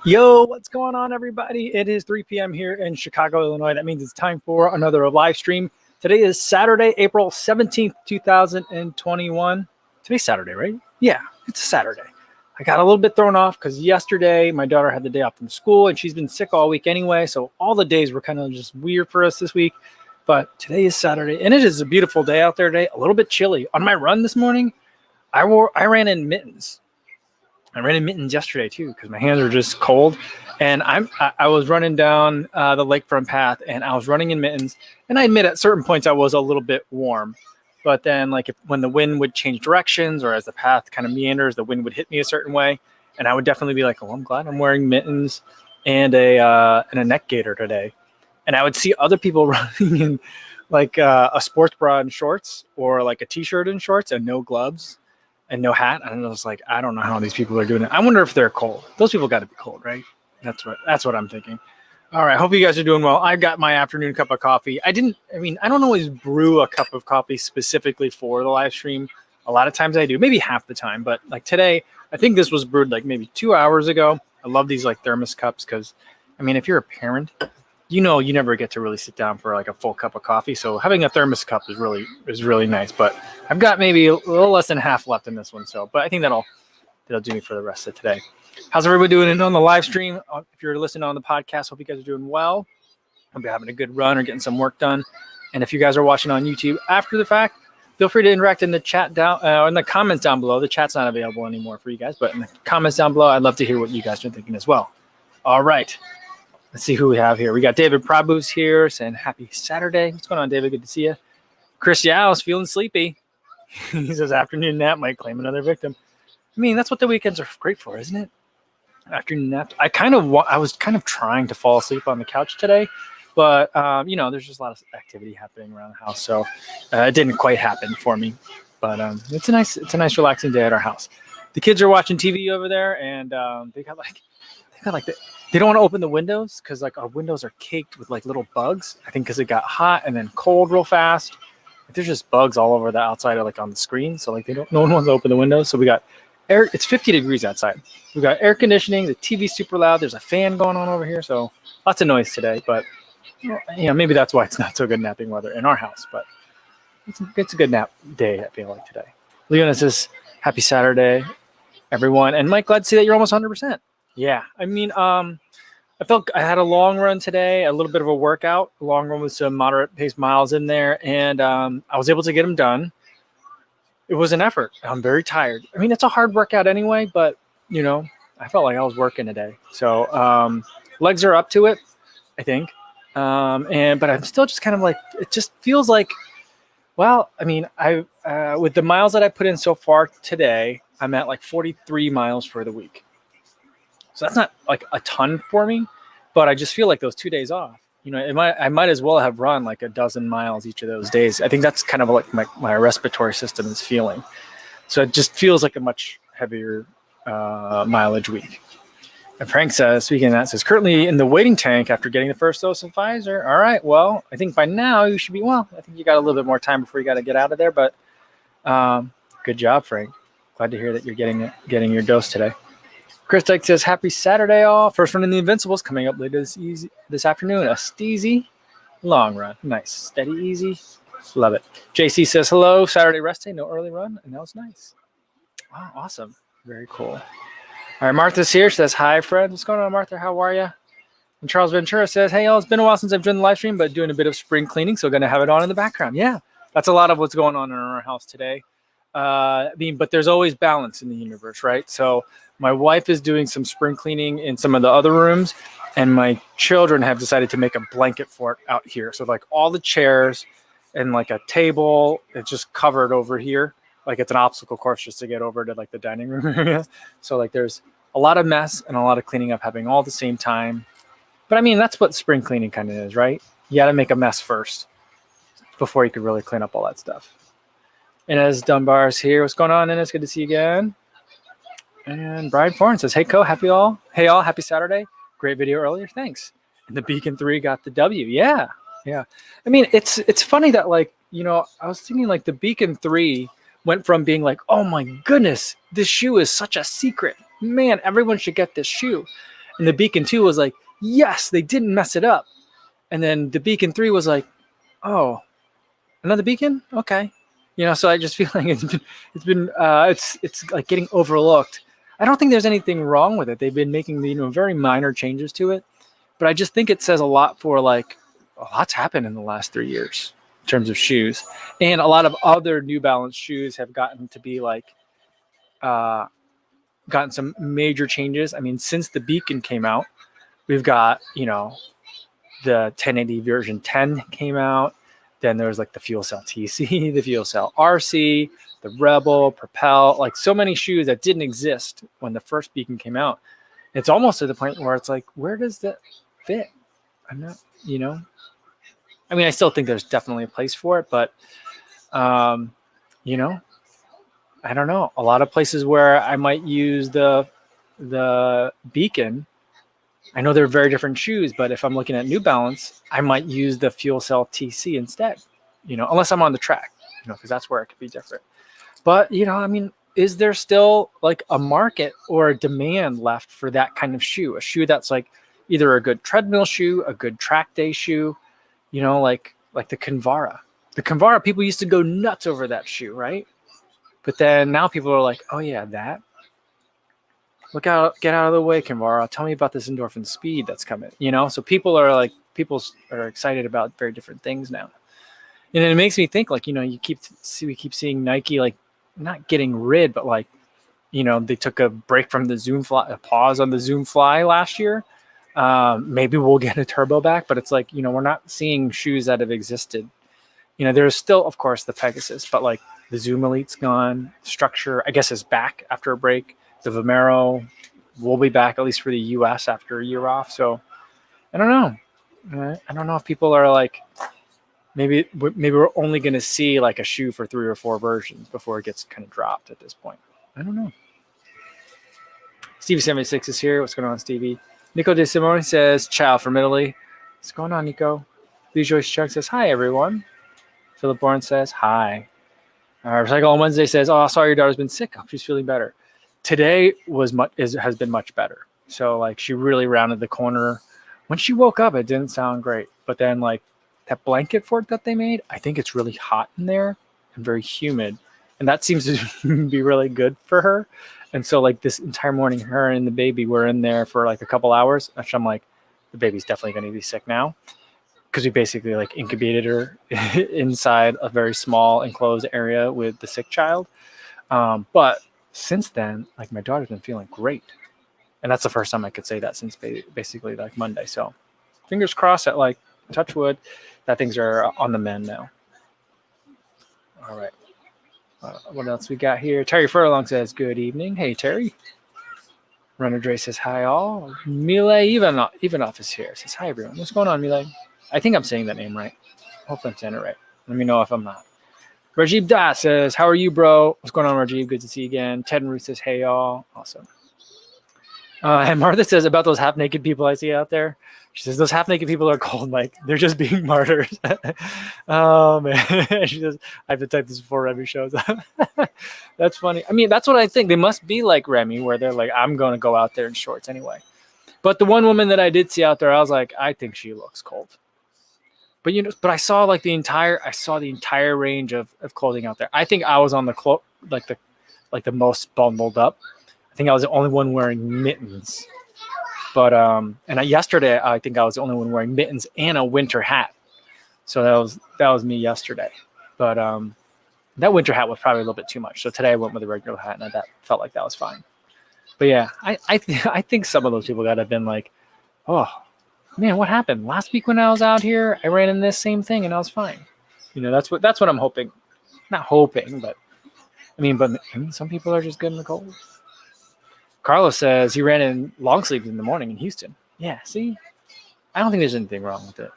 Yo, what's going on, everybody? It is 3 p.m. here in Chicago, Illinois. That means it's time for another live stream. Today is Saturday, April 17th, 2021. Today's Saturday, right? Yeah, it's a Saturday. I got a little bit thrown off because yesterday my daughter had the day off from school and she's been sick all week anyway. So all the days were kind of just weird for us this week. But today is Saturday and it is a beautiful day out there today. A little bit chilly. On my run this morning, I ran in mittens. I ran in mittens yesterday too because my hands were just cold, and I was running down the lakefront path, and I was running in mittens. And I admit at certain points I was a little bit warm, but then when the wind would change directions or as the path kind of meanders, the wind would hit me a certain way, and I would definitely be like, "Oh, I'm glad I'm wearing mittens and a neck gaiter today." And I would see other people running in like a sports bra and shorts, or like a t-shirt and shorts and no gloves and no hat. And I was like, I don't know how these people are doing it. I wonder if they're cold. Those people got to be cold, right? That's what I'm thinking. All right. Hope you guys are doing well. I got my afternoon cup of coffee. I don't always brew a cup of coffee specifically for the live stream. A lot of times I do, maybe half the time. But like today, I think this was brewed like maybe 2 hours ago. I love these like thermos cups because, if you're a parent, you never get to really sit down for like a full cup of coffee. So having a thermos cup is really nice. But I've got maybe a little less than half left in this one. But I think that'll do me for the rest of today. How's everybody doing on the live stream? If you're listening on the podcast, hope you guys are doing well. Hope you're having a good run or getting some work done. And if you guys are watching on YouTube after the fact, feel free to interact in the chat down, in the comments down below. The chat's not available anymore for you guys, but in the comments down below, I'd love to hear what you guys are thinking as well. All right. Let's see who we have here. We got David Prabhu's here saying happy Saturday. What's going on, David? Good to see you. Chris Yao is feeling sleepy. He says afternoon nap might claim another victim. That's what the weekends are great for, isn't it? Afternoon nap. I was kind of trying to fall asleep on the couch today, but there's just a lot of activity happening around the house, so it didn't quite happen for me. But it's a nice relaxing day at our house. The kids are watching TV over there, and they don't want to open the windows because like our windows are caked with like little bugs. I think because it got hot and then cold real fast. There's just bugs all over the outside, like on the screen. So like no one wants to open the windows. So we got air. It's 50 degrees outside. We got air conditioning. The TV's super loud. There's a fan going on over here. So lots of noise today. But maybe that's why it's not so good napping weather in our house. But it's a good nap day, I feel like today. Leona says happy Saturday, everyone. And Mike, glad to see that you're almost 100%. Yeah, I felt I had a long run today, a little bit of a workout, a long run with some moderate pace miles in there, and I was able to get them done. It was an effort. I'm very tired. It's a hard workout anyway, but, I felt like I was working today. So legs are up to it, I think. But I'm still just kind of like, it just feels like, with the miles that I put in so far today, I'm at like 43 miles for the week. So that's not like a ton for me, but I just feel like those 2 days off, I might as well have run like a dozen miles each of those days. I think that's kind of like my respiratory system is feeling. So it just feels like a much heavier mileage week. And Frank says, speaking of that, says currently in the waiting tank after getting the first dose of Pfizer. All right. Well, I think by now you should be, I think you got a little bit more time before you got to get out of there, but good job, Frank. Glad to hear that you're getting your dose today. Chris Dyke says, happy Saturday, all. First run in the Invincibles coming up later this afternoon. A steezy long run. Nice. Steady, easy. Love it. JC says, hello. Saturday rest day. No early run. And that was nice. Wow. Awesome. Very cool. All right. Martha's here. She says, hi, friends. What's going on, Martha? How are you? And Charles Ventura says, hey, y'all. It's been a while since I've joined the live stream, but doing a bit of spring cleaning, so going to have it on in the background. Yeah. That's a lot of what's going on in our house today. But there's always balance in the universe, right? So my wife is doing some spring cleaning in some of the other rooms, and my children have decided to make a blanket fort out here. So like all the chairs and like a table, it's just covered over here. Like it's an obstacle course just to get over to like the dining room area. So like there's a lot of mess and a lot of cleaning up happening all at the same time. But that's what spring cleaning kind of is, right? You got to make a mess first before you could really clean up all that stuff. Inez Dunbar's here. What's going on, Inez? Good to see you again. And Brian Foreign says, hey, happy all. Hey, all. Happy Saturday. Great video earlier. Thanks. And the Beacon 3 got the W. Yeah. It's funny that, like, I was thinking, like, the Beacon 3 went from being like, oh, my goodness, this shoe is such a secret. Man, everyone should get this shoe. And the Beacon 2 was like, yes, they didn't mess it up. And then the Beacon 3 was like, oh, another Beacon? Okay. So I just feel like it's like getting overlooked. I don't think there's anything wrong with it. They've been making very minor changes to it, but I just think it says a lot for like a lot's happened in the last 3 years in terms of shoes, and a lot of other New Balance shoes have gotten to be like gotten some major changes. I mean, since the Beacon came out, we've got the 1080 version 10 came out. Then there was like the Fuel Cell TC, the Fuel Cell RC, the Rebel, Propel, like so many shoes that didn't exist when the first Beacon came out. It's almost to the point where it's like, where does that fit? I'm not, I mean, I still think there's definitely a place for it, but, I don't know. A lot of places where I might use the Beacon, I know they're very different shoes, but if I'm looking at New Balance, I might use the Fuel Cell TC instead, unless I'm on the track, because that's where it could be different. But, I mean, is there still like a market or a demand left for that kind of shoe? A shoe that's like either a good treadmill shoe, a good track day shoe, like the Kinvara. The Kinvara, people used to go nuts over that shoe, right? But then now people are like, oh yeah, that. Look out, get out of the way, Kinvara. Tell me about this endorphin speed that's coming. So people are excited about very different things now. And it makes me think like, we keep seeing Nike like not getting rid, but like, they took a break from the Zoom Fly, a pause on the Zoom Fly last year. Maybe we'll get a turbo back, but it's like, we're not seeing shoes that have existed. There's still, of course, the Pegasus, but like the Zoom Elite's gone. Structure, I guess, is back after a break. The Vomero will be back, at least for the US, after a year off. So I don't know. I don't know if people are like, maybe we're only going to see like a shoe for 3 or 4 versions before it gets kind of dropped at this point. I don't know. Stevie76 is here. What's going on, Stevie? Nico De Simone says, ciao from Italy. What's going on, Nico? Lee Joyce Chuck says, hi, everyone. Philip Bourne says, hi. Recycle on Wednesday says, oh, sorry your daughter's been sick. Hope she's feeling better. Today has been much better. So like she really rounded the corner. When she woke up, it didn't sound great. But then like that blanket fort that they made, I think it's really hot in there and very humid. And that seems to be really good for her. And so like this entire morning, her and the baby were in there for like a couple hours. Which I'm like, the baby's definitely going to be sick now. Because we basically like incubated her inside a very small enclosed area with the sick child. But since then, like my daughter's been feeling great. And that's the first time I could say that since basically like Monday. So fingers crossed that like touch wood, that things are on the mend now. All right. What else we got here? Terry Furlong says, good evening. Hey, Terry. Runner Dre says, hi all. Mile Ivanov is here. Says, hi, everyone. What's going on, Mile? I think I'm saying that name right. Hopefully I'm saying it right. Let me know if I'm not. Rajiv Das says, how are you, bro? What's going on, Rajiv? Good to see you again. Ted and Ruth says, hey, y'all. Awesome. And Martha says about those half-naked people I see out there. She says, those half-naked people are cold, Mike. They're just being martyrs. Oh, man. She says, I have to type this before Remy shows up. That's funny. I mean, that's what I think. They must be like Remy, where they're like, I'm going to go out there in shorts anyway. But the one woman that I did see out there, I was like, I think she looks cold. But but I saw like the entire range of clothing out there. I think I was on the the most bundled up. I think I was the only one wearing mittens. But yesterday I think I was the only one wearing mittens and a winter hat. So that was me yesterday. But that winter hat was probably a little bit too much. So today I went with a regular hat, and that felt like that was fine. But yeah, I think some of those people gotta have been like, oh man, what happened last week when I was out here? I ran in this same thing and I was fine. That's what I'm hoping. Not hoping, but I mean, some people are just good in the cold. Carlos says he ran in long sleeves in the morning in Houston. Yeah, see, I don't think there's anything wrong with it.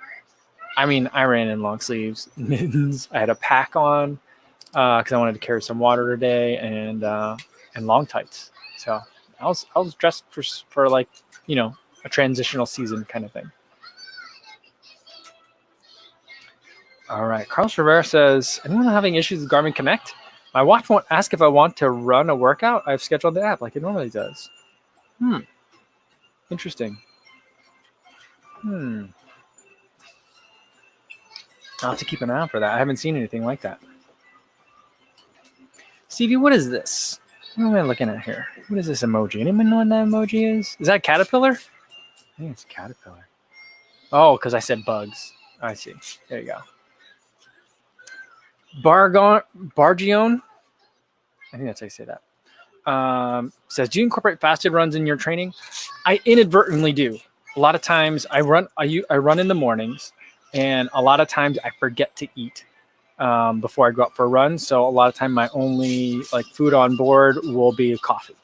I mean, I ran in long sleeves, mittens. I had a pack on because I wanted to carry some water today, and long tights. So I was dressed for like a transitional season kind of thing. All right. Carlos Rivera says, anyone having issues with Garmin Connect? My watch won't ask if I want to run a workout. I've scheduled the app like it normally does. Interesting. I'll have to keep an eye out for that. I haven't seen anything like that. Stevie, what is this? What am I looking at here? What is this emoji? Anyone know what that emoji is? Is that a caterpillar? I think it's a caterpillar. Oh, because I said bugs. I see. There you go. Bargione. I think that's how you say that. Says, do you incorporate fasted runs in your training? I inadvertently do. A lot of times I run in the mornings, and a lot of times I forget to eat before I go out for a run. So a lot of time my only like food on board will be coffee.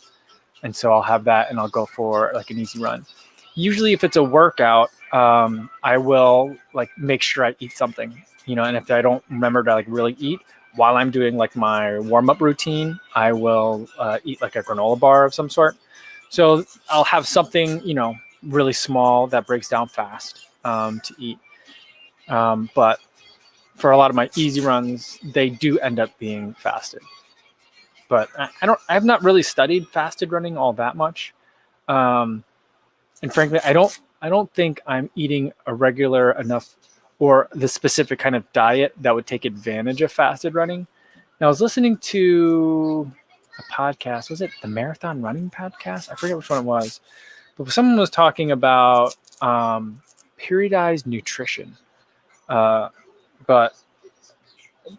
And so I'll have that and I'll go for like an easy run. Usually if it's a workout, I will like make sure I eat something, and if I don't remember to like really eat while I'm doing like my warm-up routine, I will eat like a granola bar of some sort. So I'll have something, really small that breaks down fast to eat. But for a lot of my easy runs, they do end up being fasted. But I have not really studied fasted running all that much. And frankly, I don't think I'm eating a regular enough or the specific kind of diet that would take advantage of fasted running. Now, I was listening to a podcast. Was it the Marathon Running Podcast? I forget which one it was. But someone was talking about periodized nutrition. But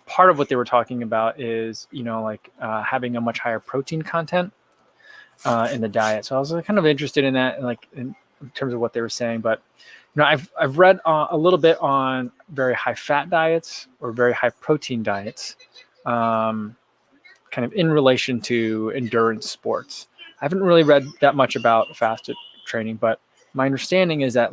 part of what they were talking about is, having a much higher protein content in the diet. So I was kind of interested in that, like in terms of what they were saying. But I've read a little bit on very high fat diets or very high protein diets, kind of in relation to endurance sports. I haven't really read that much about fasted training, but my understanding is that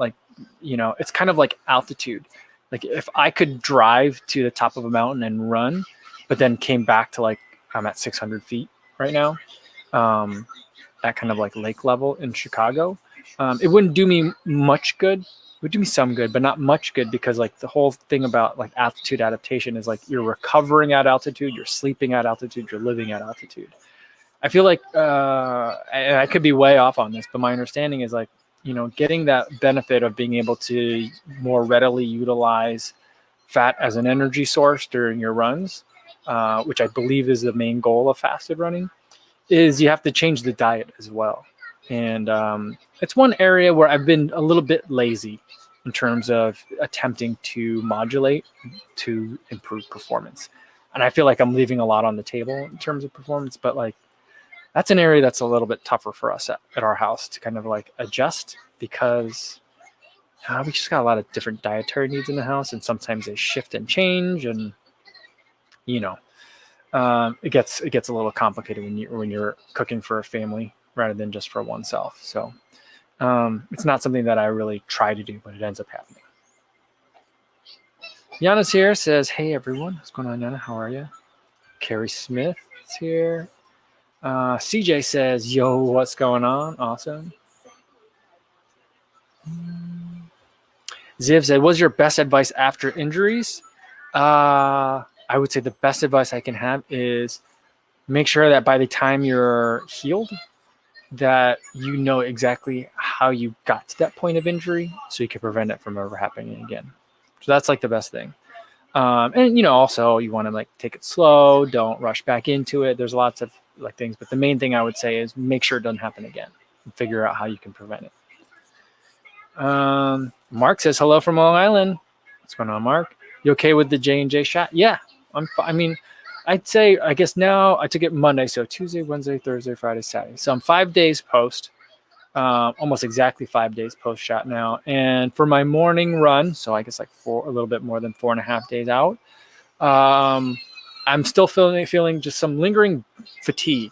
it's kind of like altitude. Like if I could drive to the top of a mountain and run, but then came back to I'm at 600 feet right now, at kind of like lake level in Chicago, it wouldn't do me much good. It would do me some good, but not much good, because the whole thing about altitude adaptation is you're recovering at altitude, you're sleeping at altitude, you're living at altitude. I feel like, and I could be way off on this, but my understanding is getting that benefit of being able to more readily utilize fat as an energy source during your runs, which I believe is the main goal of fasted running, is you have to change the diet as well. And it's one area where I've been a little bit lazy in terms of attempting to modulate to improve performance. And I feel like I'm leaving a lot on the table in terms of performance, but that's an area that's a little bit tougher for us at our house to kind of adjust, because we just got a lot of different dietary needs in the house, and sometimes they shift and change, and it gets a little complicated when you're cooking for a family rather than just for oneself. So it's not something that I really try to do, but it ends up happening. Yana's here, says, hey everyone. What's going on, Yana? How are you? Carrie Smith is here. CJ says, yo, what's going on? Awesome. Ziv said, what's your best advice after injuries? I would say the best advice I can have is make sure that by the time you're healed, that you know exactly how you got to that point of injury, so you can prevent it from ever happening again. So that's the best thing. And also you want to take it slow. Don't rush back into it. There's lots of things, but the main thing I would say is make sure it doesn't happen again and figure out how you can prevent it. Mark says, hello from Long Island. What's going on, Mark? You okay with the J&J shot? Yeah, I'd say, I guess now I took it Monday. So Tuesday, Wednesday, Thursday, Friday, Saturday. So I'm 5 days post, almost exactly 5 days post shot now. And for my morning run, so I guess a little bit more than 4.5 days out, I'm still feeling just some lingering fatigue.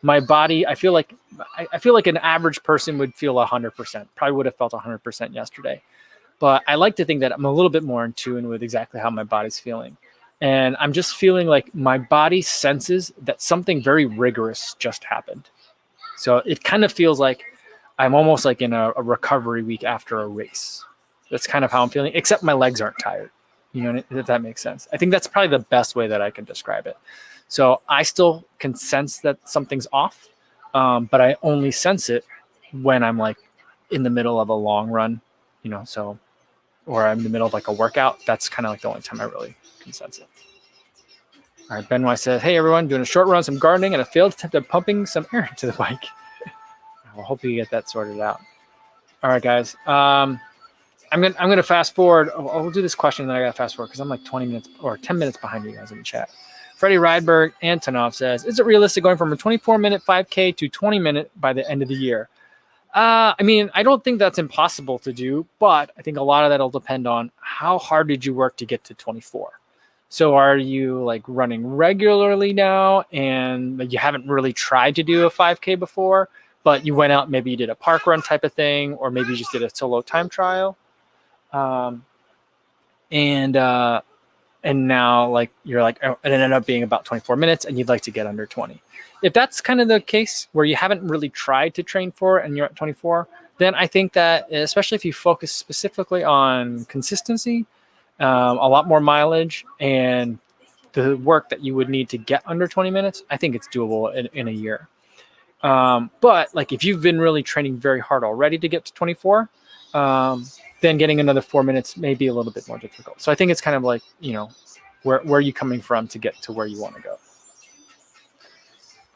My body, I feel like an average person would feel 100%. Probably would have felt 100% yesterday. But I like to think that I'm a little bit more in tune with exactly how my body's feeling. And I'm just feeling like my body senses that something very rigorous just happened. So it kind of feels like I'm almost in a recovery week after a race. That's kind of how I'm feeling, except my legs aren't tired. If that makes sense. I think that's probably the best way that I can describe it. So I still can sense that something's off, but I only sense it when I'm in the middle of a long run, so, or I'm in the middle of like a workout, that's kind of like the only time I really can sense it. All right, Ben White says, hey everyone, doing a short run, some gardening, and a failed attempt at pumping some air into the bike. I hope you get that sorted out. All right, guys. I'm gonna fast forward. I'll do this question, and then I gotta fast forward because I'm like 20 minutes or 10 minutes behind you guys in the chat. Freddie Rydberg Antonov says, is it realistic going from a 24-minute 5K to 20-minute by the end of the year? I mean, I don't think that's impossible to do, but I think a lot of that'll depend on how hard did you work to get to 24. So are you like running regularly now and you haven't really tried to do a 5K before, but you went out, maybe you did a park run type of thing, or maybe you just did a solo time trial. And now like you're like, oh, and it ended up being about 24 minutes and you'd like to get under 20. If that's kind of the case where you haven't really tried to train for it and you're at 24, then I think that especially if you focus specifically on consistency, a lot more mileage, and the work that you would need to get under 20 minutes, I think it's doable in a year. But like if you've been really training very hard already to get to 24, then getting another 4 minutes may be a little bit more difficult. So I think it's kind of like, where are you coming from to get to where you want to go?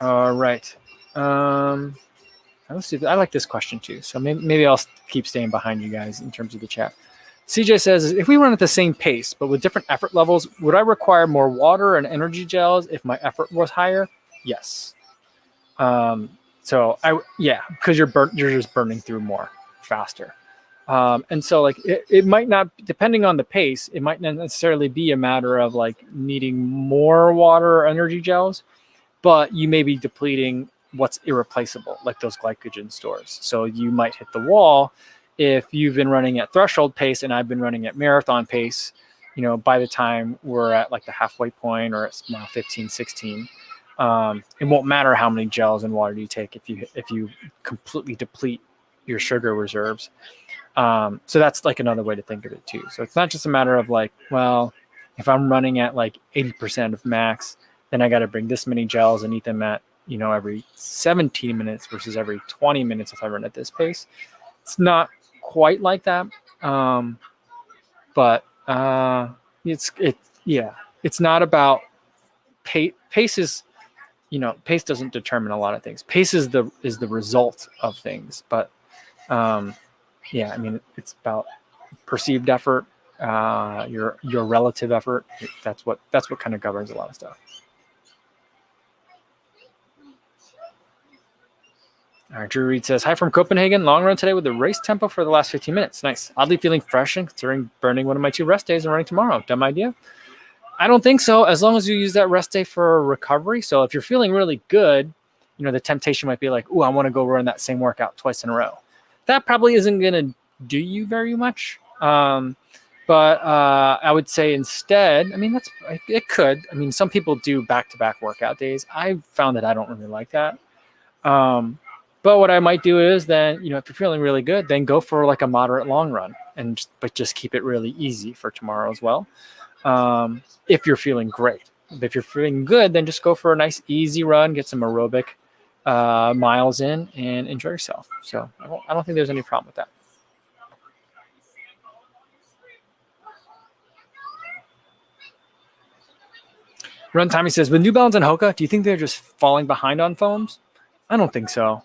All right. Let's see. I like this question too. So maybe I'll keep staying behind you guys in terms of the chat. CJ says, if we run at the same pace, but with different effort levels, would I require more water and energy gels if my effort was higher? Yes. So because you're just burning through more faster. And so like it might not, depending on the pace, it might not necessarily be a matter of like needing more water or energy gels, but you may be depleting what's irreplaceable, like those glycogen stores. So you might hit the wall if you've been running at threshold pace and I've been running at marathon pace. By the time we're at like the halfway point, or it's now 15, 16, it won't matter how many gels and water you take if you completely deplete your sugar reserves. So that's like another way to think of it too. So it's not just a matter of like, well, if I'm running at like 80% of max, then I got to bring this many gels and eat them at, every 17 minutes versus every 20 minutes if I run at this pace. It's not quite like that. But it's not about pace. Pace is, pace doesn't determine a lot of things. Pace is the result of things. But I mean, it's about perceived effort, your relative effort. That's what kind of governs a lot of stuff. All right, Drew Reed says, hi from Copenhagen. Long run today with the race tempo for the last 15 minutes. Nice. Oddly feeling fresh and considering burning one of my 2 rest days and running tomorrow. Dumb idea? I don't think so, as long as you use that rest day for recovery. So if you're feeling really good, the temptation might be like, ooh, I want to go run that same workout twice in a row. That probably isn't going to do you very much. But I would say instead, I mean, it could. I mean, some people do back-to-back workout days. I found that I don't really like that. But what I might do is then, if you're feeling really good, then go for like a moderate long run but just keep it really easy for tomorrow as well. If you're feeling great. If you're feeling good, then just go for a nice easy run, get some aerobic miles in, and enjoy yourself. So I don't think there's any problem with that. Run Tommy says, with New Balance and Hoka, do you think they're just falling behind on foams? I don't think so.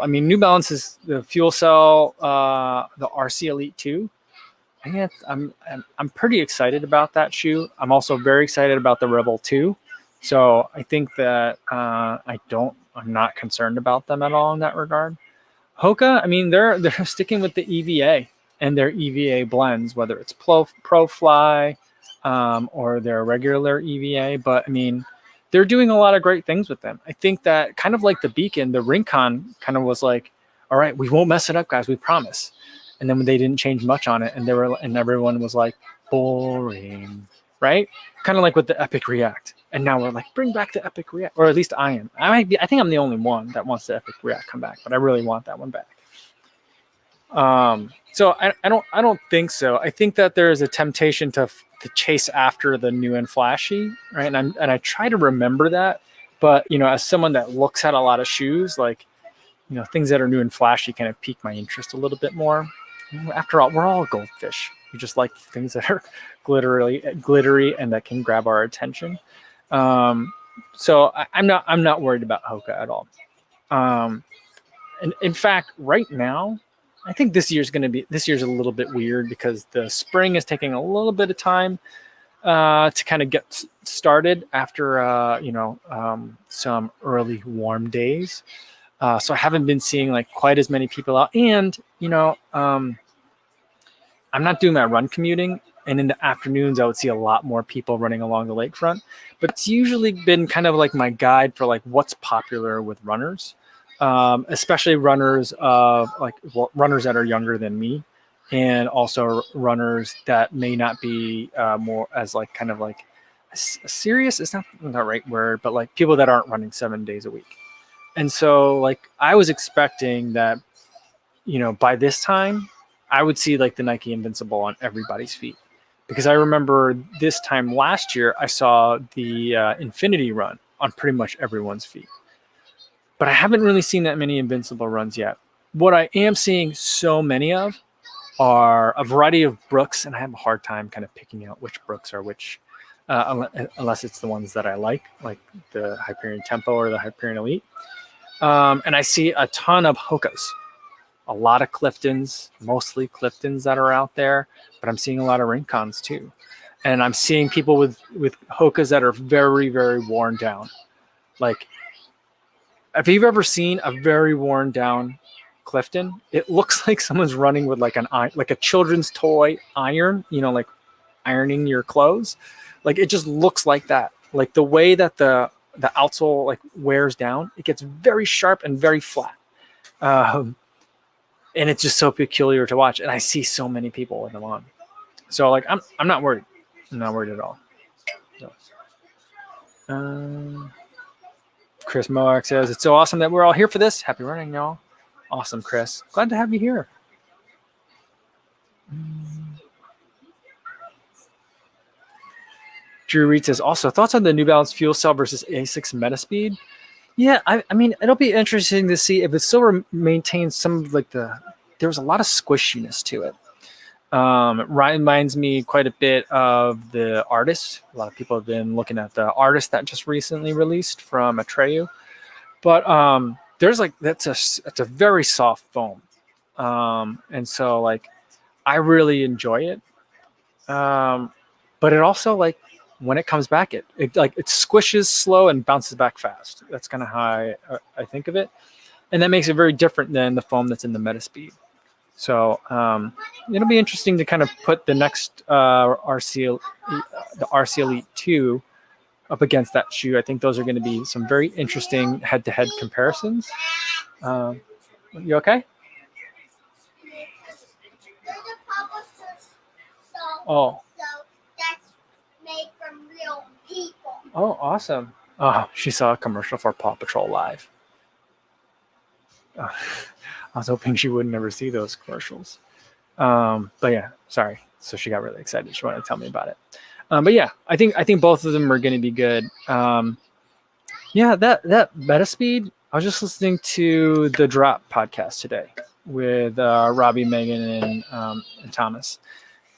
I mean, New Balance is the Fuel Cell, the RC Elite 2. I'm pretty excited about that shoe. I'm also very excited about the Rebel 2. So I think that I'm not concerned about them at all in that regard. Hoka, I mean, they're sticking with the EVA and their EVA blends, whether it's Pro Fly or their regular EVA. But I mean, they're doing a lot of great things with them. I think that kind of like the Beacon, the Rincon kind of was like, all right, we won't mess it up, guys, we promise. And then they didn't change much on it, and everyone was like, boring, right? Kind of like with the Epic React. And now we're like, bring back the Epic React, or at least I am. I think I'm the only one that wants the Epic React come back, but I really want that one back. So I don't think so. I think that there is a temptation to chase after the new and flashy, right? And I try to remember that, but as someone that looks at a lot of shoes, like things that are new and flashy kind of pique my interest a little bit more. After all, we're all goldfish. We just like things that are glittery and that can grab our attention. So I'm not worried about Hoka at all. And in fact, right now, I think this year's a little bit weird because the spring is taking a little bit of time to kind of get started after some early warm days. So I haven't been seeing like quite as many people out, and I'm not doing my run commuting. And in the afternoons, I would see a lot more people running along the lakefront. But it's usually been kind of like my guide for like what's popular with runners, especially runners runners that are younger than me, and also runners that may not be more as like kind of like serious. It's not the right word, but like people that aren't running 7 days a week. And so like I was expecting that, by this time I would see like the Nike Invincible on everybody's feet. Because I remember this time last year, I saw the Infinity Run on pretty much everyone's feet. But I haven't really seen that many Invincible runs yet. What I am seeing so many of are a variety of Brooks, and I have a hard time kind of picking out which Brooks are which, unless it's the ones that I like the Hyperion Tempo or the Hyperion Elite. And I see a ton of Hokas. A lot of Cliftons, mostly Cliftons that are out there, but I'm seeing a lot of Rincons too. And I'm seeing people with Hokas that are very, very worn down. Like, if you've ever seen a very worn down Clifton, it looks like someone's running with like a children's toy iron, like ironing your clothes. Like it just looks like that. Like the way that the outsole like wears down, it gets very sharp and very flat. And it's just so peculiar to watch. And I see so many people with them on. So like I'm not worried. I'm not worried at all. So, Chris Moak says, it's so awesome that we're all here for this. Happy running, y'all. Awesome, Chris. Glad to have you here. Drew Reed says, also, thoughts on the New Balance Fuel Cell versus ASICS Metaspeed? Yeah, I mean, it'll be interesting to see if it still maintains some of like there was a lot of squishiness to it. It reminds me quite a bit of the Artist. A lot of people have been looking at the Artist that just recently released from Atreyu. But there's like, that's a very soft foam. And so like, I really enjoy it. But it also like, when it comes back, it squishes slow and bounces back fast. That's kind of how I think of it. And that makes it very different than the foam that's in the Metaspeed. So it'll be interesting to kind of put the next RC Elite 2 up against that shoe. I think those are going to be some very interesting head-to-head comparisons. You okay? Oh. Made from real people. Oh, awesome. Oh, she saw a commercial for Paw Patrol Live. I was hoping she would never see those commercials. But yeah, sorry. So she got really excited. She wanted to tell me about it. But yeah, I think both of them are going to be good. Yeah, that Metaspeed, I was just listening to the Drop podcast today with Robbie, Megan, and Thomas.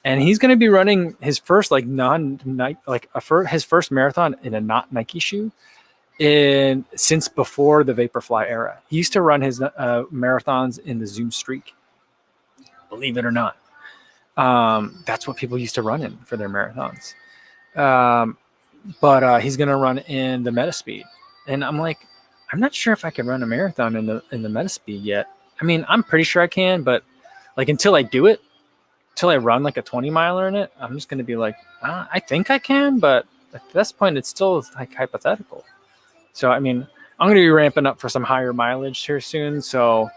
And he's going to be running his first like his first marathon in a not Nike shoe since before the Vaporfly era. He used to run his marathons in the Zoom Streak. Believe it or not, that's what people used to run in for their marathons. But he's going to run in the Metaspeed, and I'm like, I'm not sure if I can run a marathon in the Metaspeed yet. I mean, I'm pretty sure I can, but like until I do it. Until I run like a 20 miler in it, I'm just going to be like, I think I can, but at this point, it's still like hypothetical. So, I mean, I'm going to be ramping up for some higher mileage here soon. So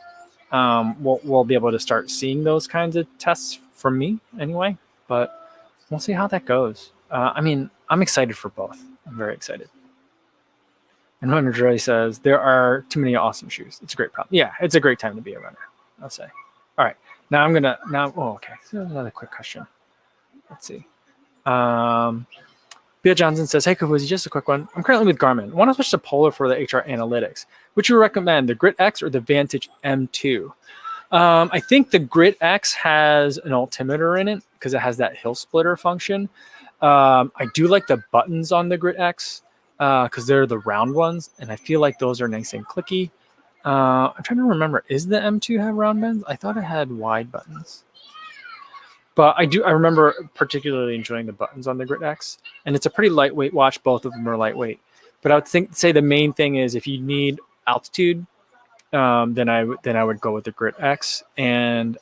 we'll be able to start seeing those kinds of tests from me anyway, but we'll see how that goes. I mean, I'm excited for both. I'm very excited. And Hunter Dre says, there are too many awesome shoes. It's a great problem. Yeah, it's a great time to be a runner, I'll say. All right. Now okay. So another quick question. Let's see. Bill Johnson says, hey, Kofuzi, just a quick one. I'm currently with Garmin. I want to switch to Polar for the HR analytics, Which you recommend, the Grit X or the Vantage M2? I think the Grit X has an altimeter in it because it has that hill splitter function. I do like the buttons on the Grit X because they're the round ones, and I feel like those are nice and clicky. I'm trying to remember, is the M2 have round buttons? I thought it had wide buttons. But I remember particularly enjoying the buttons on the Grit X, and it's a pretty lightweight watch. Both of them are lightweight. But I would say the main thing is if you need altitude, then I would go with the Grit X, and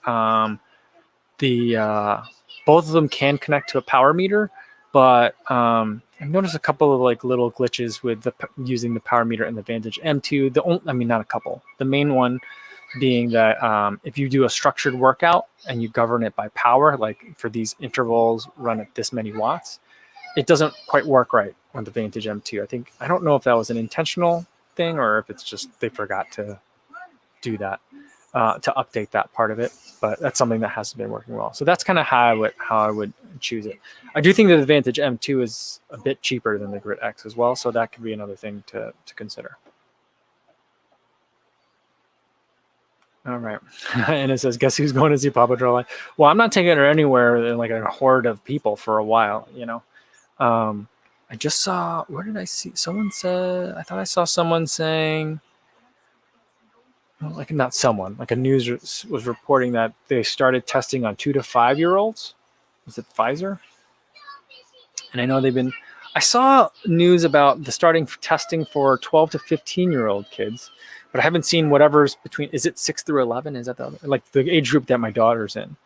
the both of them can connect to a power meter, but I've noticed a couple of like little glitches with using the power meter and the Vantage M2. Not a couple. The main one being that if you do a structured workout and you govern it by power, like for these intervals run at this many watts, it doesn't quite work right on the Vantage M2. I don't know if that was an intentional thing or if it's just they forgot to do that, to update that part of it. But that's something that hasn't been working well. So that's kind of how I would choose it. I do think that the Vantage M2 is a bit cheaper than the Grit X as well, so that could be another thing to consider. All right. And it says, guess who's going to see Paw Patrol Live? Well, I'm not taking her anywhere in like a horde of people for a while, you know. I just saw, where did I see? Someone said, I thought I saw someone saying, like not someone, like a news was reporting that they started testing on 2 to 5 year olds. Was it Pfizer? And I know I saw news about the starting testing for 12 to 15-year-old kids, but I haven't seen whatever's between, is it 6 through 11? Is that like the age group that my daughter's in?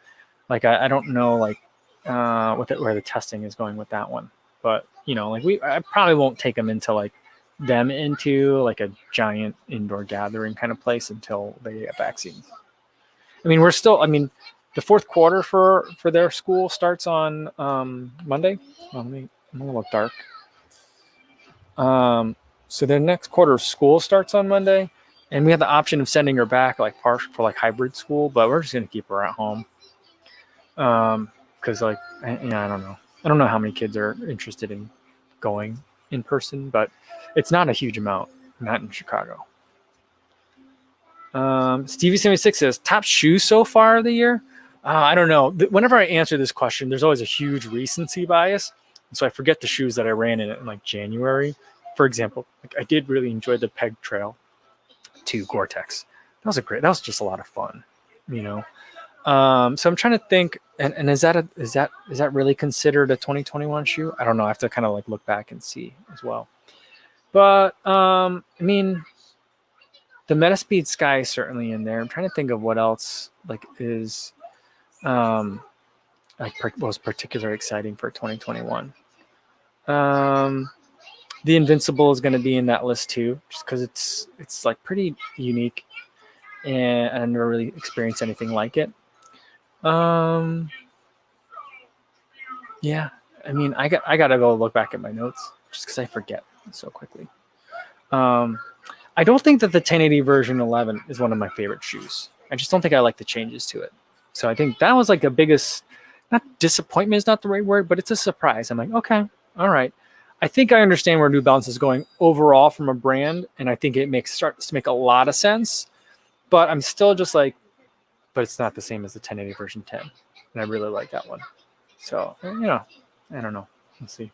Like, I don't know, like, where the testing is going with that one. But, you know, like I probably won't take them into like a giant indoor gathering kind of place until they get vaccines. I mean, the fourth quarter for their school starts on Monday. I'm a little dark. So their next quarter of school starts on Monday, and we have the option of sending her back like partial for like hybrid school, but we're just gonna keep her at home. Because I don't know. I don't know how many kids are interested in going in person, but it's not a huge amount, not in Chicago. Stevie76 says, top shoes so far of the year? I don't know. Whenever I answer this question, there's always a huge recency bias. And so I forget the shoes that I ran in like January. For example, like I did really enjoy the Peg Trail 2 Gore-Tex. That was just a lot of fun, you know? So I'm trying to think, and is that really considered a 2021 shoe? I don't know. I have to kind of like look back and see as well. But I mean, the Metaspeed Sky is certainly in there. I'm trying to think of what else like is was particularly exciting for 2021. The Invincible is going to be in that list too, just because it's like pretty unique, and I never really experienced anything like it. Yeah, I mean, I gotta go look back at my notes just because I forget so quickly. I don't think that the 1080 version 11 is one of my favorite shoes. I just don't think I like the changes to it. So I think that was like the biggest, not disappointment is not the right word, but it's a surprise. I'm like, okay, all right. I think I understand where New Balance is going overall from a brand, and I think it starts to make a lot of sense. But I'm still just like, but it's not the same as the 1080 version 10, and I really like that one. So I don't know. Let's see.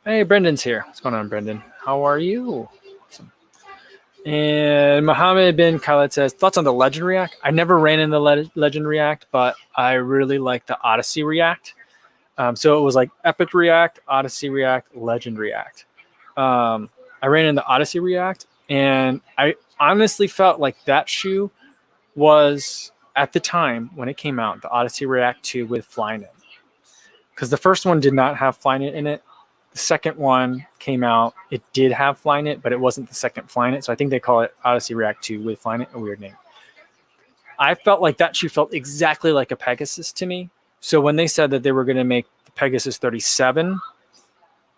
Hey, Brendan's here. What's going on, Brendan? How are you? Awesome. And Mohammed bin Khaled says, thoughts on the Legend React? I never ran in the Legend React, but I really like the Odyssey React. So it was like Epic React, Odyssey React, Legend React. I ran in the Odyssey React, and I honestly felt like that shoe was, at the time when it came out, the Odyssey React 2 with Flyknit. Because the first one did not have Flyknit in it. The second one came out, it did have Flyknit, but it wasn't the second Flyknit. So I think they call it Odyssey React 2 with Flyknit, a weird name. I felt like that shoe felt exactly like a Pegasus to me. So when they said that they were going to make the Pegasus 37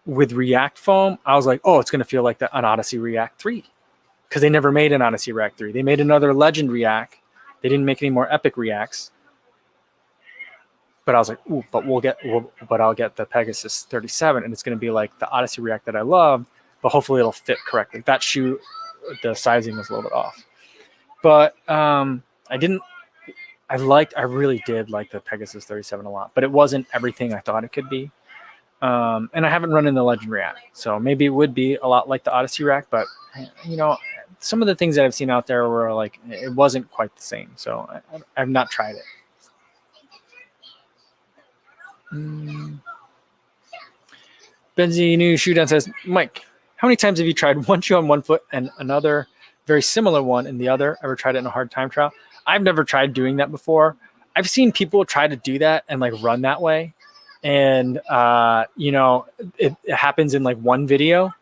with React foam, I was like, oh, it's going to feel like an Odyssey React 3. Because they never made an Odyssey React 3. They made another Legend React. They didn't make any more Epic Reacts. But I was like, ooh, but I'll get the Pegasus 37, and it's going to be like the Odyssey React that I love, but hopefully it'll fit correctly. That shoe, the sizing was a little bit off, but I really did like the Pegasus 37 a lot, but it wasn't everything I thought it could be. And I haven't run in the Legend React, so maybe it would be a lot like the Odyssey React, but some of the things that I've seen out there were like, it wasn't quite the same. So I've not tried it. Benzie New Shoe Down says, Mike, how many times have you tried one shoe on one foot and another very similar one in the other? Ever tried it in a hard time trial? I've never tried doing that before. I've seen people try to do that and like run that way. And, it happens in like one video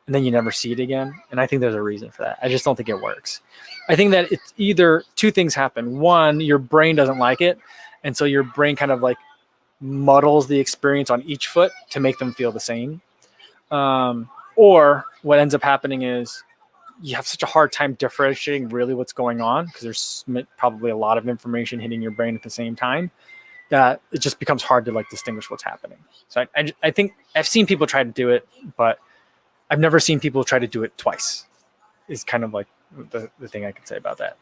and then you never see it again. And I think there's a reason for that. I just don't think it works. I think that it's either two things happen. One, your brain doesn't like it. And so your brain kind of like muddles the experience on each foot to make them feel the same. Or what ends up happening is you have such a hard time differentiating really what's going on because there's probably a lot of information hitting your brain at the same time that it just becomes hard to like distinguish what's happening. So I think I've seen people try to do it, but I've never seen people try to do it twice is kind of like the thing I could say about that.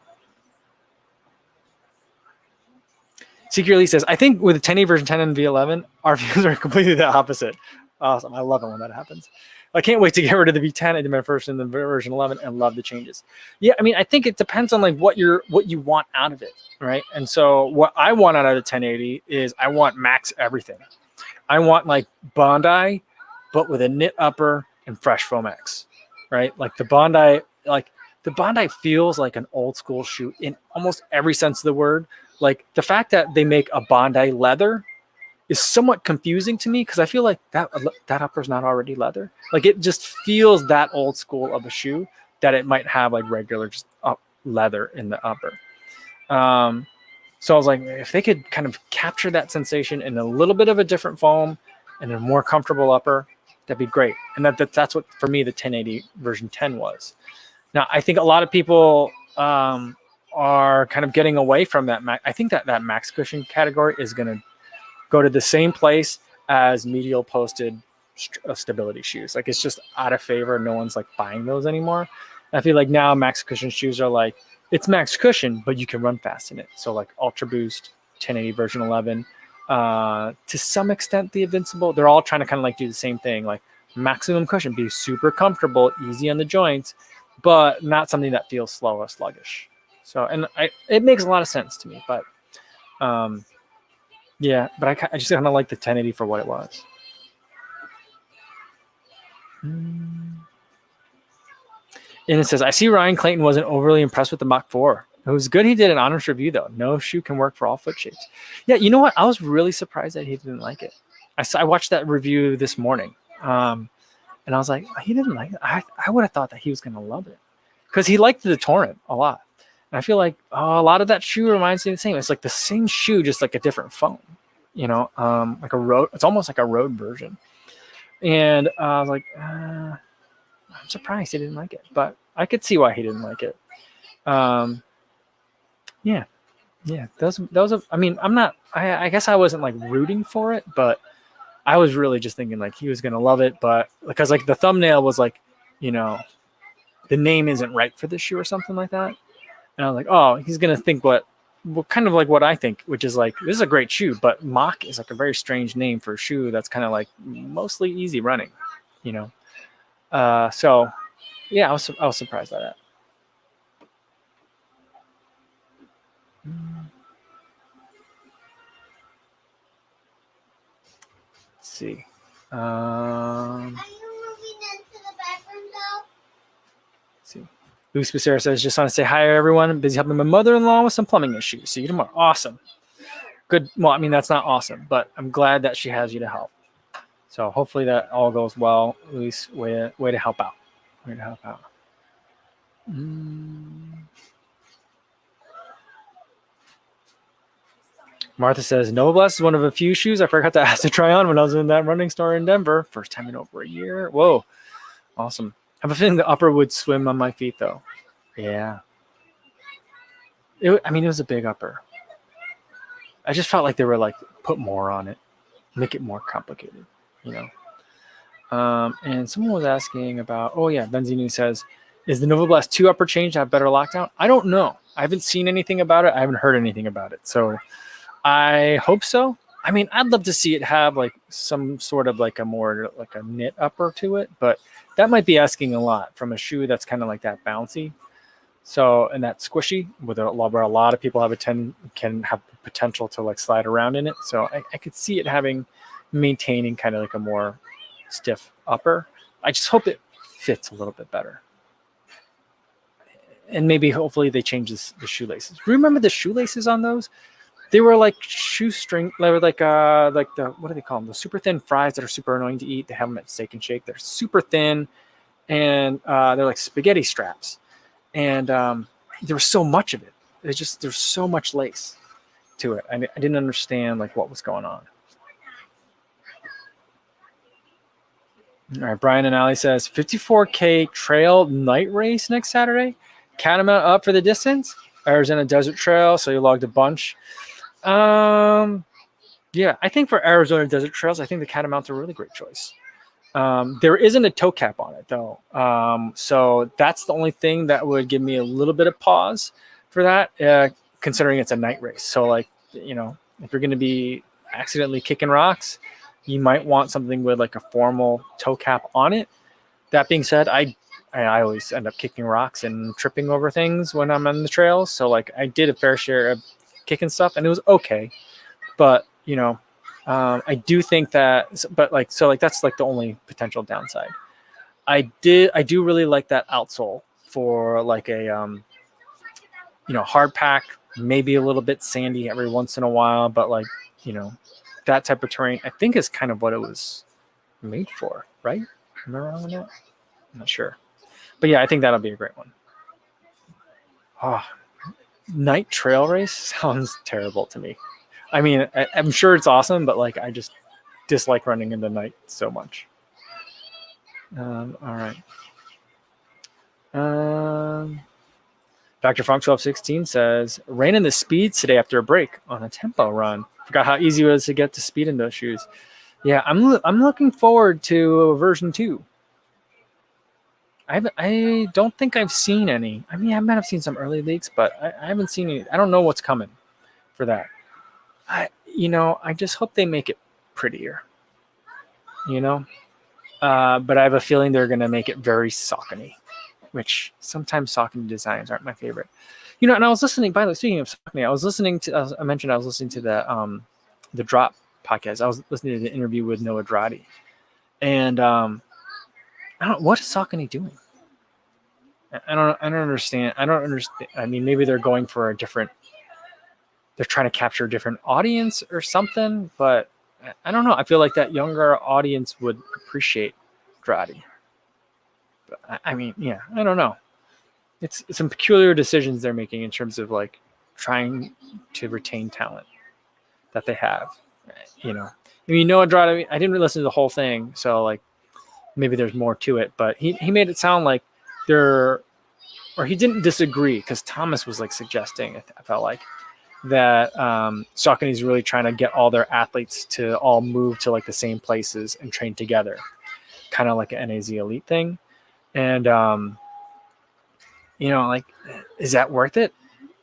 Secretly says, I think with the 10A version 10 and V11, our views are completely the opposite. Awesome. I love it when that happens. I can't wait to get rid of the V10 and do my first in the version 11 and love the changes. Yeah, I mean, I think it depends on like what you want out of it, right? And so what I want out of the 1080 is I want max everything. I want like Bondi, but with a knit upper and fresh Foamex, right? Like the Bondi feels like an old school shoe in almost every sense of the word. Like the fact that they make a Bondi leather is somewhat confusing to me because I feel like that upper's not already leather. Like it just feels that old school of a shoe that it might have like regular just leather in the upper. So I was like, if they could kind of capture that sensation in a little bit of a different foam and a more comfortable upper, that'd be great. And that's what for me the 1080 version 10 was. Now I think a lot of people are kind of getting away from that. I think that max cushion category is going to go to the same place as medial posted stability shoes. Like it's just out of favor. No one's like buying those anymore. And I feel like now max cushion shoes are like, it's max cushion, but you can run fast in it. So like Ultra Boost, 1080 version 11, to some extent the Invincible, they're all trying to kind of like do the same thing. Like maximum cushion, be super comfortable, easy on the joints, but not something that feels slow or sluggish. So, and it makes a lot of sense to me, but yeah, but I just kind of like the 1080 for what it was. And it says, I see Ryan Clayton wasn't overly impressed with the Mach 4. It was good he did an honest review, though. No shoe can work for all foot shapes. Yeah, you know what? I was really surprised that he didn't like it. I watched that review this morning, and I was like, he didn't like it. I would have thought that he was going to love it because he liked the Torrent a lot. And I feel like a lot of that shoe reminds me of the same. It's like the same shoe, just like a different foam. Like a road. It's almost like a road version. And I was like, I'm surprised he didn't like it, but I could see why he didn't like it. Yeah. Those. I mean, I'm not. I guess I wasn't like rooting for it, but I was really just thinking like he was gonna love it, but because like the thumbnail was like, the name isn't right for this shoe or something like that, and I was like, oh, he's gonna think what kind of like what I think, which is like this is a great shoe, but Mach is like a very strange name for a shoe that's kind of like mostly easy running, So yeah, I was surprised by that. Let's see. Are you moving into the bedroom though? Let's see. Luis Becerra says, just want to say hi, everyone. I'm busy helping my mother-in-law with some plumbing issues. See you tomorrow. Awesome. Good. Well, I mean, that's not awesome, but I'm glad that she has you to help. So hopefully that all goes well. Luis, way to help out. Way to help out. Martha says, Noblesse is one of a few shoes I forgot to ask to try on when I was in that running store in Denver. First time in over a year. Whoa. Awesome. I have a feeling the upper would swim on my feet, though. Yeah. It was a big upper. I just felt like they were like put more on it, make it more complicated, you know. And someone was asking about, oh yeah, Benzinu says, is the Nova Blast 2 upper change to have better lockdown? I don't know. I haven't seen anything about it. I haven't heard anything about it. So I hope so. I mean, I'd love to see it have like some sort of like a more like a knit upper to it, but that might be asking a lot from a shoe that's kind of like that bouncy. So, and that squishy with where a lot of people have can have potential to like slide around in it. So I could see it maintaining kind of like a more stiff upper. I just hope it fits a little bit better. And maybe hopefully they change the shoelaces. Remember the shoelaces on those? They were like shoestring. They were like the, what do they call them? The super thin fries that are super annoying to eat. They have them at Steak and Shake. They're super thin, and they're like spaghetti straps. And there was so much of it. There's so much lace to it. I didn't understand like what was going on. All right, Brian and Ali says 54K trail night race next Saturday. Catamount up for the distance. Arizona Desert Trail, so you logged a bunch. Yeah, I think for Arizona Desert Trails, I think the Catamount's a really great choice. There isn't a toe cap on it though, so that's the only thing that would give me a little bit of pause for that, considering it's a night race. So like, you know, if you're going to be accidentally kicking rocks, you might want something with like a formal toe cap on it. That being said, I always end up kicking rocks and tripping over things when I'm on the trails. So like I did a fair share of kicking stuff and it was okay. But, you know, I do think that, but like, so like, that's like the only potential downside. I do really like that outsole for like a, you know, hard pack, maybe a little bit sandy every once in a while, but like, you know, that type of terrain, I think is kind of what it was made for, right? Am I wrong on that? I'm not sure. But yeah, I think that'll be a great one. Oh, night trail race sounds terrible to me. I mean, I'm sure it's awesome, but like, I just dislike running in the night so much. All right. Dr. Funk 1216 says, ran in the speeds today after a break on a tempo run. Forgot how easy it was to get to speed in those shoes. Yeah, I'm looking forward to version 2. I don't think I've seen any. I mean, I might have seen some early leaks, but I haven't seen any. I don't know what's coming for that. I just hope they make it prettier. You know, but I have a feeling they're going to make it very Saucony, which sometimes Saucony designs aren't my favorite. You know, and I was listening. By the way, speaking of Saucony, I mentioned I was listening to the Drop podcast. I was listening to the interview with Noah Droddy, and what is Saucony doing? I don't understand. I mean, maybe they're going for they're trying to capture a different audience or something, but I don't know. I feel like that younger audience would appreciate Droddy. But I mean, yeah, I don't know. It's some peculiar decisions they're making in terms of like trying to retain talent that they have. You know, I mean, Noah Droddy, I didn't listen to the whole thing, so like maybe there's more to it, but he made it sound like he didn't disagree, because Thomas was like suggesting, I felt like, that Saucony is really trying to get all their athletes to all move to like the same places and train together, kind of like an NAZ Elite thing. And you know, like, is that worth it?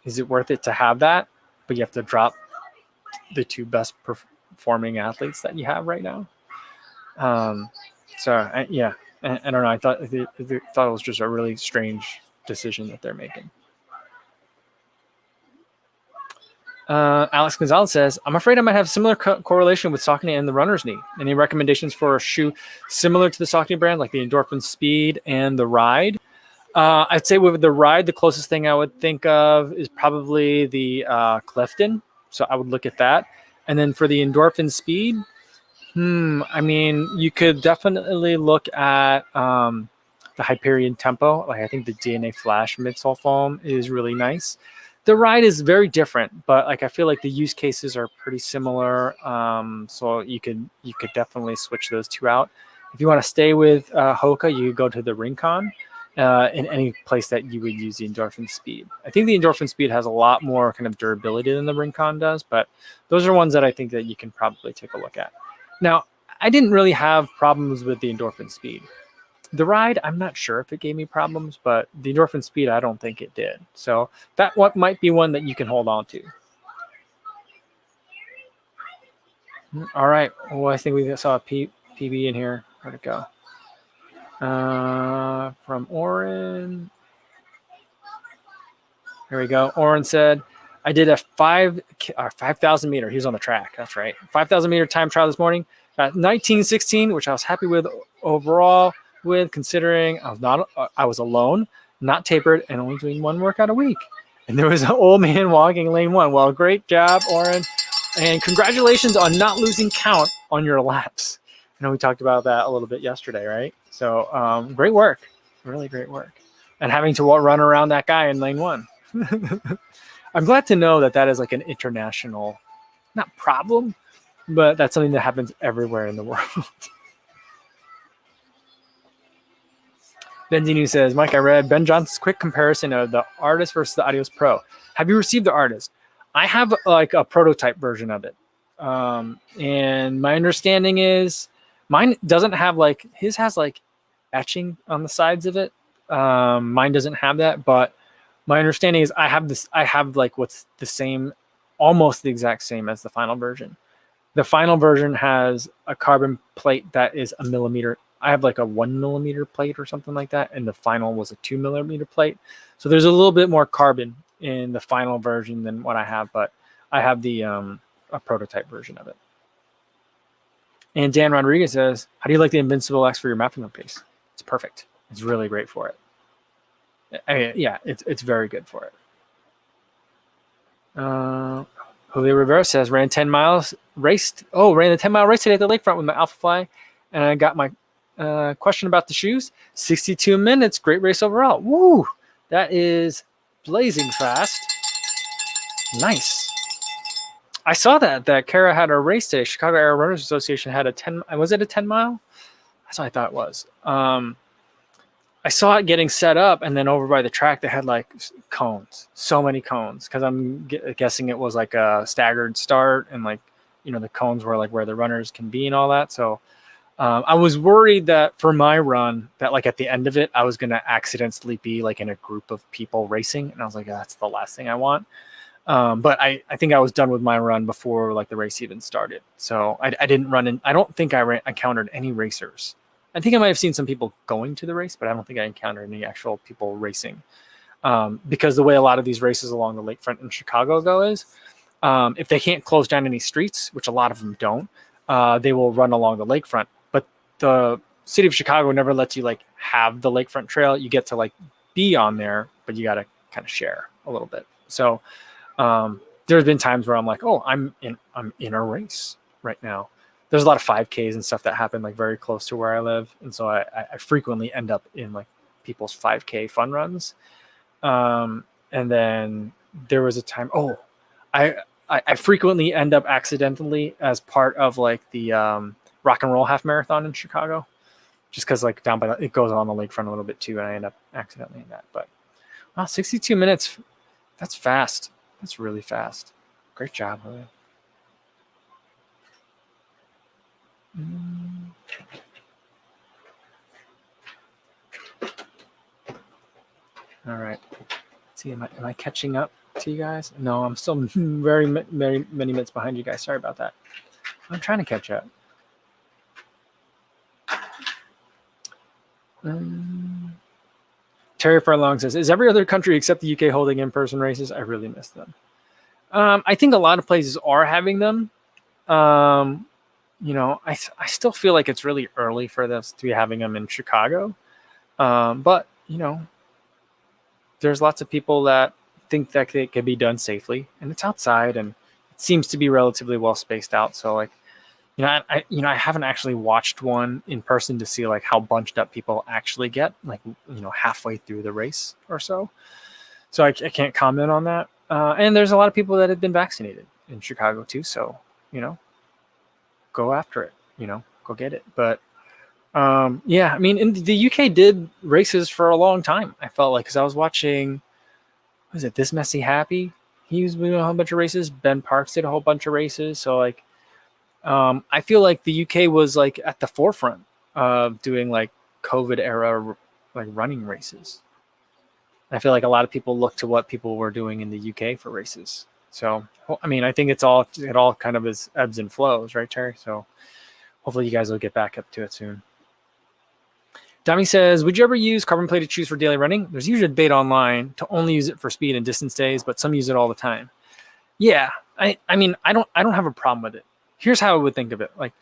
Is it worth it to have that, but you have to drop the two best performing athletes that you have right now? So I don't know. I thought it was just a really strange decision that they're making. Alex Gonzalez says, I'm afraid I might have similar correlation with Saucony and the runner's knee. Any recommendations for a shoe similar to the Saucony brand, like the Endorphin Speed and the Ride? I'd say with the Ride, the closest thing I would think of is probably the Clifton. So I would look at that. And then for the Endorphin Speed, I mean, you could definitely look at the Hyperion Tempo. Like, I think the DNA Flash midsole foam is really nice. The Ride is very different, but like I feel like the use cases are pretty similar. So you could definitely switch those two out. If you want to stay with Hoka, you could go to the Rincon, in any place that you would use the endorphin speed. I think the endorphin speed has a lot more kind of durability than the Rincon does, but those are ones that I think that you can probably take a look at. Now, I didn't really have problems with the endorphin speed. The ride, I'm not sure if it gave me problems, but the endorphin speed, I don't think it did. So that what might be one that you can hold on to. All right. Well, I think we saw a PB in here. Where'd it go? From Oren. Here we go. Oren said, I did a 5,000 meter. He was on the track. That's right. 5,000 meter time trial this morning. Got 19:16, which I was happy with overall. With considering I was alone, not tapered, and only doing one workout a week. And there was an old man walking lane 1. Well, great job, Oren, and congratulations on not losing count on your laps. I know we talked about that a little bit yesterday, right? So great work, really great work, and having to run around that guy in lane 1. I'm glad to know that that is like an international, not problem, but that's something that happens everywhere in the world. Benzinu says, Mike, I read Ben Johnson's quick comparison of the Artist versus the Adios Pro. Have you received the Artist? I have like a prototype version of it. And my understanding is mine doesn't have like, his has like etching on the sides of it. Mine doesn't have that, but my understanding is I have like what's the same, almost the exact same as the final version. The final version has a carbon plate that is a millimeter. I have like a 1 millimeter plate or something like that, and the final was a 2 millimeter plate. So there's a little bit more carbon in the final version than what I have, but I have the a prototype version of it. And Dan Rodriguez says, how do you like the Invincible X for your mapping pace? It's perfect. It's really great for it. Yeah, it's very good for it. Julio Rivera says, ran 10 miles, raced. Oh, ran the 10-mile race today at the lakefront with my Alpha Fly, and I got my question about the shoes. 62 minutes, great race overall. Woo! That is blazing fast. Nice. I saw that Kara had a race today. Chicago Air Runners Association had a 10. Was it a 10 mile? That's what I thought it was. I saw it getting set up, and then over by the track they had like cones, so many cones, because I'm guessing it was like a staggered start, and like, you know, the cones were like where the runners can be and all that. So I was worried that for my run, that like at the end of it, I was going to accidentally be like in a group of people racing. And I was like, that's the last thing I want. But I think I was done with my run before like the race even started. So I didn't run in. I don't think I encountered any racers. I think I might have seen some people going to the race, but I don't think I encountered any actual people racing. Because the way a lot of these races along the lakefront in Chicago go is, if they can't close down any streets, which a lot of them don't, they will run along the lakefront. But the city of Chicago never lets you like have the lakefront trail. You get to like be on there, but you got to kind of share a little bit. So there's been times where I'm like, oh, I'm in a race right now. There's a lot of 5Ks and stuff that happen like very close to where I live, and so I frequently end up in like people's 5K fun runs. And then there was a time, I frequently end up accidentally as part of like the rock and roll half marathon in Chicago, just because like down by it goes on the lakefront a little bit too, and I end up accidentally in that. But wow, 62 minutes, that's fast. That's really fast. Great job, Julio. All right. Let's see, am I catching up to you guys? No, I'm still very many minutes behind you guys. Sorry about that. I'm trying to catch up. Terry Furlong says, is every other country except the UK holding in-person races? I really miss them. I think a lot of places are having them. You know, I still feel like it's really early for us to be having them in Chicago. But, you know, there's lots of people that think that it can be done safely, and it's outside, and it seems to be relatively well spaced out. So like, you know, I haven't actually watched one in person to see like how bunched up people actually get, like, you know, halfway through the race or so. So I can't comment on that. And there's a lot of people that have been vaccinated in Chicago too. So, you know, go after it, you know, go get it. But Yeah, I mean, in the UK did races for a long time. I felt like, because I was watching, was it This Messy Happy? He was doing a whole bunch of races. Ben Parks did a whole bunch of races. So like, I feel like the UK was like at the forefront of doing like COVID era like running races. I feel like a lot of people look to what people were doing in the UK for races. So I mean, I think it all kind of is ebbs and flows, right, Terry? So hopefully you guys will get back up to it soon. Dami says, would you ever use carbon plated shoes for daily running? There's usually a debate online to only use it for speed and distance days, but some use it all the time. Yeah, I mean, I don't have a problem with it. Here's how I would think of it. Like,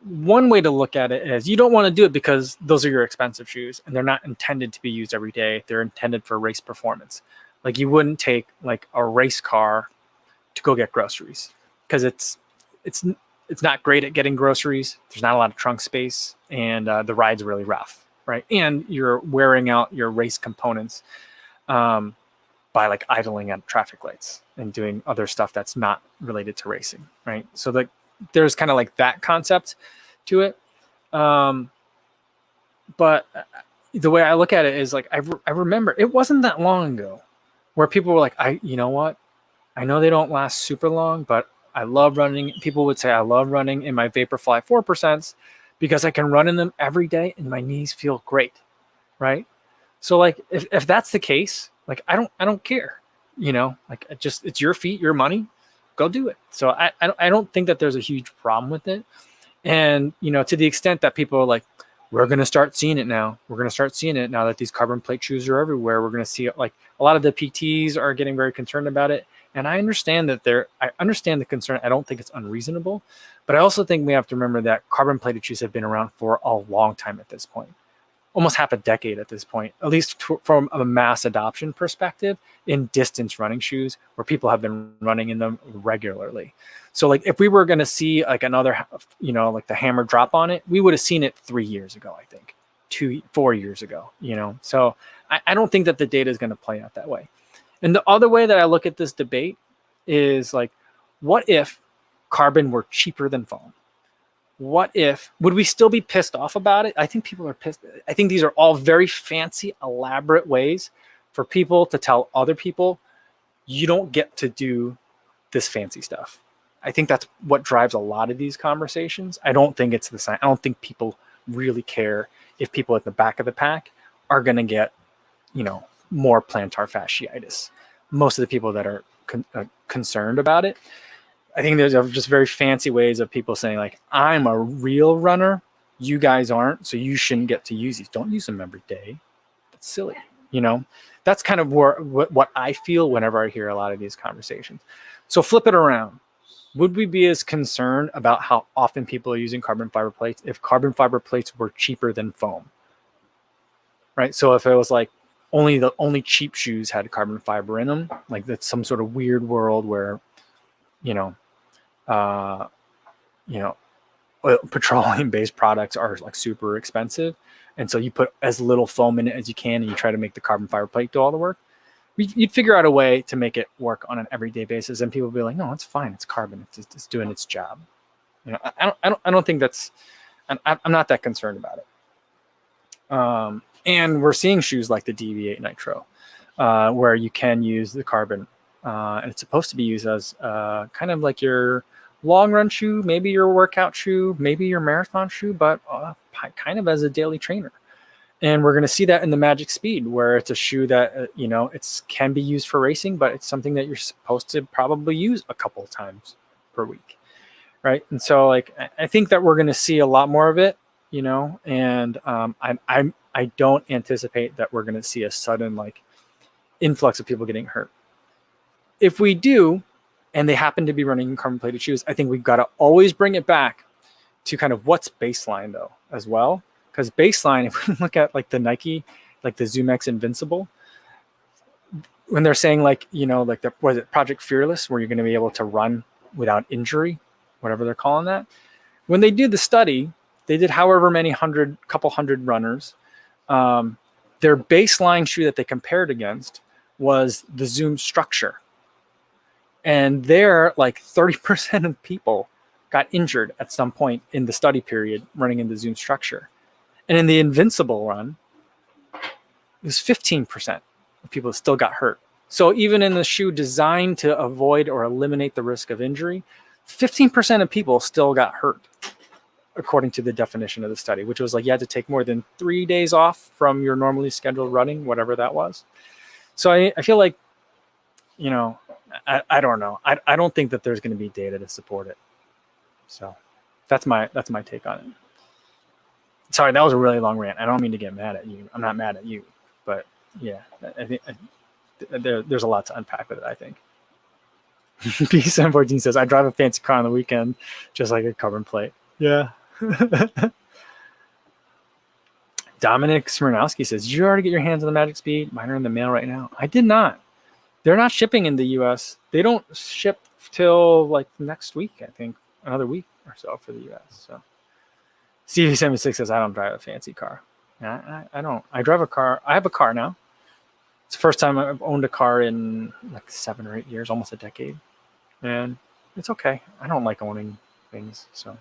one way to look at it is you don't want to do it because those are your expensive shoes and they're not intended to be used every day. They're intended for race performance. Like, you wouldn't take like a race car to go get groceries because it's not great at getting groceries. There's not a lot of trunk space, and the ride's really rough, right? And you're wearing out your race components by like idling at traffic lights and doing other stuff that's not related to racing, right? So there's kind of like that concept to it. But the way I look at it is like, I remember it wasn't that long ago where people were like, you know what? I know they don't last super long, but I love running. People would say, I love running in my Vaporfly 4% because I can run in them every day and my knees feel great. Right. So like, if that's the case, like, I don't care, like, it's your feet, your money, go do it. So I don't think that there's a huge problem with it. And, to the extent that people are like, we're going to start seeing it now. We're going to start seeing it now that these carbon plate shoes are everywhere. We're going to see it. Like, a lot of the PTs are getting very concerned about it. And I understand I understand the concern. I don't think it's unreasonable, but I also think we have to remember that carbon plated shoes have been around for a long time at this point. Almost half a decade at this point, at least from a mass adoption perspective in distance running shoes where people have been running in them regularly. So like, if we were going to see like another, like the hammer drop on it, we would have seen it 3 years ago, I think 4 years ago, so I don't think that the data is going to play out that way. And the other way that I look at this debate is like, what if carbon were cheaper than foam? Would we still be pissed off about it? I think people are pissed. I think these are all very fancy, elaborate ways for people to tell other people, you don't get to do this fancy stuff. I think that's what drives a lot of these conversations. I don't think it's the same. I don't think people really care if people at the back of the pack are going to get, more plantar fasciitis. Most of the people that are concerned about it, I think there's just very fancy ways of people saying like, I'm a real runner, you guys aren't, so you shouldn't get to use these. Don't use them every day. That's silly. That's kind of what I feel whenever I hear a lot of these conversations. So flip it around. Would we be as concerned about how often people are using carbon fiber plates if carbon fiber plates were cheaper than foam? Right. So if it was like only cheap shoes had carbon fiber in them, like that's some sort of weird world where, petroleum-based products are like super expensive, and so you put as little foam in it as you can, and you try to make the carbon fiber plate do all the work. You'd figure out a way to make it work on an everyday basis, and people would be like, "No, it's fine. It's carbon. It's doing its job." I don't think that's. I'm not that concerned about it. And we're seeing shoes like the DV8 Nitro, where you can use the carbon, and it's supposed to be used as kind of like your long run shoe, maybe your workout shoe, maybe your marathon shoe, but kind of as a daily trainer. And we're going to see that in the Magic Speed, where it's a shoe that, it can be used for racing, but it's something that you're supposed to probably use a couple of times per week. Right. And so like, I think that we're going to see a lot more of it, and I don't anticipate that we're going to see a sudden like influx of people getting hurt. If we do, and they happen to be running carbon plated shoes, I think we've got to always bring it back to kind of what's baseline though as well. Because baseline, if we look at like the Nike, like the Zoom X Invincible, when they're saying like, like was it Project Fearless, where you're going to be able to run without injury, whatever they're calling that. When they did the study, they did however many couple hundred runners. Their baseline shoe that they compared against was the Zoom Structure. And there, like 30% of people got injured at some point in the study period running in the Zoom structure. And in the Invincible run, it was 15% of people still got hurt. So even in the shoe designed to avoid or eliminate the risk of injury, 15% of people still got hurt, according to the definition of the study, which was like you had to take more than 3 days off from your normally scheduled running, whatever that was. So I feel like, you know, I don't know. I don't think that there's going to be data to support it. So that's my take on it. Sorry, that was a really long rant. I don't mean to get mad at you. I'm not mad at you, but yeah, I think there's a lot to unpack with it, I think. B714 says, I drive a fancy car on the weekend, just like a carbon plate. Yeah. Dominic Smirnowski says, did you already get your hands on the Magic Speed? Mine are in the mail right now. I did not. They're not shipping in the US. They don't ship till like next week, I think. Another week or so for the US. So CV76 says, I don't drive a fancy car. I don't. I drive a car. I have a car now. It's the first time I've owned a car in like 7 or 8 years, almost a decade. And it's okay. I don't like owning things, so.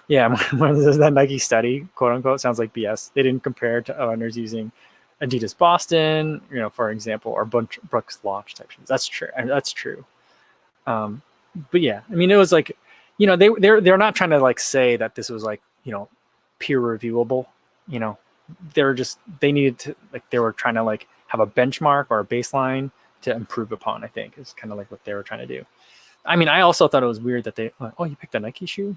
Yeah, that Nike study, quote unquote, sounds like BS. They didn't compare to owners using Adidas Boston, you know, for example, or Brooks Launch type shoes. That's true. That's true. But yeah, I mean, it was like, you know, they're not trying to like say that this was like, you know, peer reviewable. You know, they needed to, like, they were trying to like have a benchmark or a baseline to improve upon. I think is kind of like what they were trying to do. I mean, I also thought it was weird that they, oh, you picked a Nike shoe.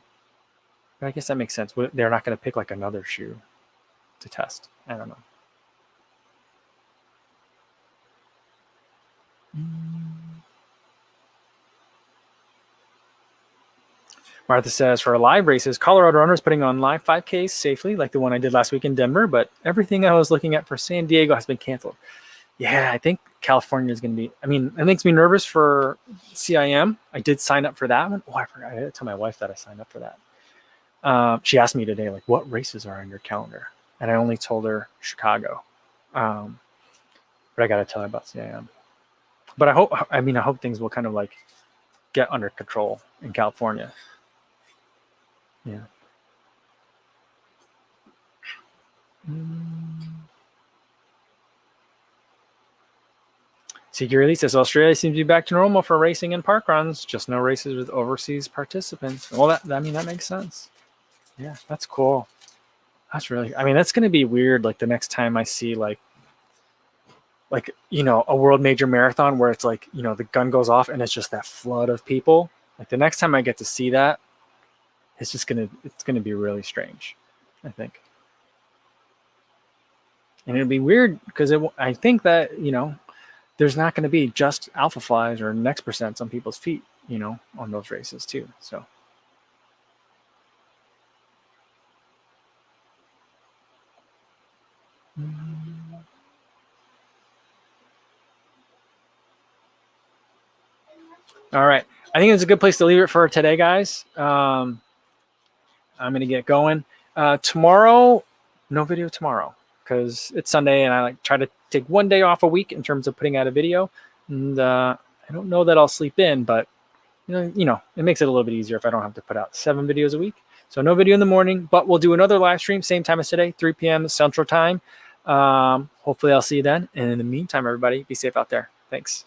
But I guess that makes sense. They're not going to pick like another shoe to test. I don't know. Martha says, for live races, Colorado runners putting on live 5Ks safely, like the one I did last week in Denver, but everything I was looking at for San Diego has been canceled. Yeah, I think California is going to be, I mean, it makes me nervous for CIM. I did sign up for that one. Oh, I forgot. I had to tell my wife that I signed up for that. She asked me today, like, what races are on your calendar? And I only told her Chicago. But I got to tell her about CIM. But I hope things will kind of like get under control in California. Yeah. Security says Australia seems to be back to normal for racing and park runs, just no races with overseas participants. Well, that makes sense. Yeah, that's cool. That's really, I mean, that's going to be weird. Like the next time I see like, you know, a world major marathon where it's like, you know, the gun goes off and it's just that flood of people. Like the next time I get to see that, it's going to be really strange, I think. And it'll be weird because I think that, you know, there's not going to be just alpha flies or next percents on people's feet, you know, on those races too. So. All right. I think it's a good place to leave it for today, guys. I'm going to get going. Tomorrow, no video tomorrow because it's Sunday and I like try to take one day off a week in terms of putting out a video. And I don't know that I'll sleep in, but you know, it makes it a little bit easier if I don't have to put out 7 videos a week. So no video in the morning, but we'll do another live stream, same time as today, 3 p.m. Central Time. Hopefully I'll see you then. And in the meantime, everybody, be safe out there. Thanks.